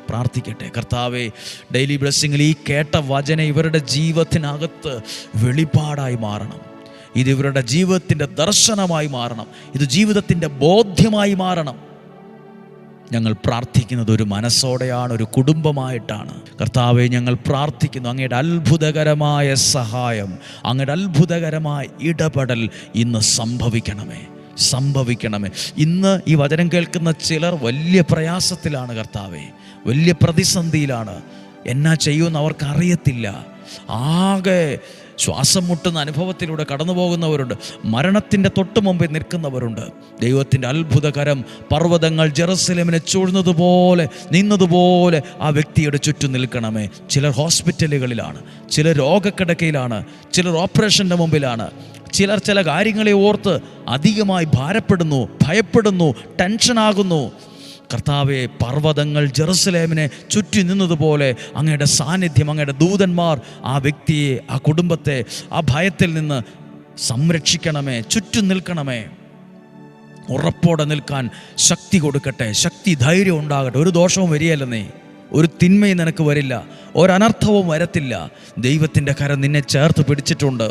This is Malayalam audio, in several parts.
പ്രാർത്ഥിക്കട്ടെ. കർത്താവേ, ഡെയിലി ബ്ലെസ്സിങ്ങിൽ ഈ കേട്ട വചനം ഇവരുടെ ജീവിതത്തിനകത്ത് വെളിപ്പാടായി മാറണം. ഇത് ഇവരുടെ ജീവിതത്തിൻ്റെ ദർശനമായി മാറണം. ഇത് ജീവിതത്തിൻ്റെ ബോധ്യമായി മാറണം. ഞങ്ങൾ പ്രാർത്ഥിക്കുന്നത് ഒരു മനസ്സോടെയാണ്, ഒരു കുടുംബമായിട്ടാണ്. കർത്താവെ, ഞങ്ങൾ പ്രാർത്ഥിക്കുന്നു അങ്ങയുടെ അത്ഭുതകരമായ സഹായം, അങ്ങയുടെ അത്ഭുതകരമായ ഇടപെടൽ ഇന്ന് സംഭവിക്കണമേ. ഇന്ന് ഈ വചനം കേൾക്കുന്ന ചിലർ വലിയ പ്രയാസത്തിലാണ് കർത്താവെ, വലിയ പ്രതിസന്ധിയിലാണ്. എന്നാ ചെയ്യുമെന്ന് അവർക്കറിയത്തില്ല. ആകെ ശ്വാസം മുട്ടുന്ന അനുഭവത്തിലൂടെ കടന്നു പോകുന്നവരുണ്ട്. മരണത്തിൻ്റെ തൊട്ട് മുമ്പിൽ നിൽക്കുന്നവരുണ്ട്. ദൈവത്തിൻ്റെ അത്ഭുതകരം പർവ്വതങ്ങൾ ജെറുസലേമിനെ ചൂഴ്ന്നതുപോലെ നിന്നതുപോലെ ആ വ്യക്തിയുടെ ചുറ്റും നിൽക്കണമേ. ചിലർ ഹോസ്പിറ്റലുകളിലാണ്, ചിലർ രോഗക്കിടക്കയിലാണ്, ചിലർ ഓപ്പറേഷൻ്റെ മുമ്പിലാണ്, ചിലർ ചില കാര്യങ്ങളെ ഓർത്ത് അധികമായി ഭാരപ്പെടുന്നു, ഭയപ്പെടുന്നു, ടെൻഷനാകുന്നു. കർത്താവെ, പർവ്വതങ്ങൾ ജെറുസലേമിനെ ചുറ്റി നിന്നതുപോലെ അങ്ങയുടെ സാന്നിധ്യം, അങ്ങയുടെ ദൂതന്മാർ ആ വ്യക്തിയെ, ആ കുടുംബത്തെ ആ ഭയത്തിൽ നിന്ന് സംരക്ഷിക്കണമേ, ചുറ്റും നിൽക്കണമേ. ഉറപ്പോടെ നിൽക്കാൻ ശക്തി കൊടുക്കട്ടെ, ശക്തി, ധൈര്യം ഉണ്ടാകട്ടെ. ഒരു ദോഷവും വരികയല്ലെന്നേ, ഒരു തിന്മയും നിനക്ക് വരില്ല, ഒരനർത്ഥവും വരത്തില്ല. ദൈവത്തിൻ്റെ കരം നിന്നെ ചേർത്ത് പിടിച്ചിട്ടുണ്ട്.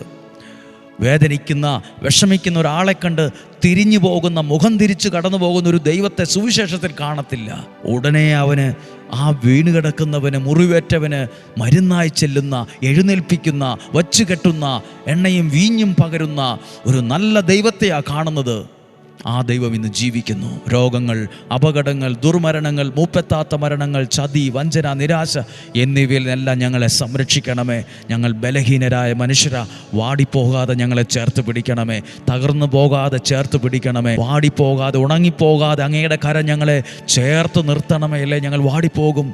വേദനിക്കുന്ന, വിഷമിക്കുന്ന ഒരാളെ കണ്ട് തിരിഞ്ഞു പോകുന്ന, മുഖം തിരിച്ച് കടന്നു പോകുന്ന ഒരു ദൈവത്തെ സുവിശേഷത്തിൽ കാണത്തില്ല. ഉടനെ അവന്, ആ വീണ് കിടക്കുന്നവന്, മുറിവേറ്റവന് മരുന്നായി ചെല്ലുന്ന, എഴുന്നേൽപ്പിക്കുന്ന, വച്ചു കെട്ടുന്ന, എണ്ണയും വീഞ്ഞും പകരുന്ന ഒരു നല്ല ദൈവത്തെയാണ് കാണുന്നത്. ആ ദൈവം ഇന്ന് ജീവിക്കുന്നു. രോഗങ്ങൾ, അപകടങ്ങൾ, ദുർമരണങ്ങൾ, മൂപ്പെത്താത്ത മരണങ്ങൾ, ചതി, വഞ്ചന, നിരാശ എന്നിവയിൽ നിന്നെല്ലാം ഞങ്ങളെ സംരക്ഷിക്കണമേ. ഞങ്ങൾ ബലഹീനരായ മനുഷ്യരാ, വാടിപ്പോകാതെ ഞങ്ങളെ ചേർത്ത് പിടിക്കണമേ. തകർന്നു പോകാതെ ചേർത്ത് പിടിക്കണമേ. വാടിപ്പോകാതെ, ഉണങ്ങിപ്പോകാതെ അങ്ങയുടെ കരം ഞങ്ങളെ ചേർത്ത് നിർത്തണമേ. അല്ലേ ഞങ്ങൾ വാടിപ്പോകും.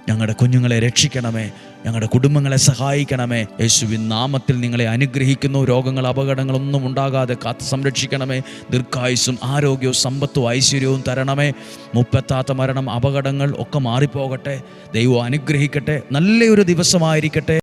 ഞങ്ങളുടെ കുഞ്ഞുങ്ങളെ രക്ഷിക്കണമേ, ഞങ്ങളുടെ കുടുംബങ്ങളെ സഹായിക്കണമേ. യേശുവിൻ നാമത്തിൽ നിങ്ങളെ അനുഗ്രഹിക്കുന്നു. രോഗങ്ങൾ, അപകടങ്ങളൊന്നും ഉണ്ടാകാതെ കാത്ത് സംരക്ഷിക്കണമേ. ദീർഘായുസ്സും ആരോഗ്യവും സമ്പത്തും ഐശ്വര്യവും തരണമേ. മുപ്പെത്താത്ത മരണം, അപകടങ്ങൾ ഒക്കെ മാറിപ്പോകട്ടെ. ദൈവം അനുഗ്രഹിക്കട്ടെ. നല്ലൊരു ദിവസമായിരിക്കട്ടെ.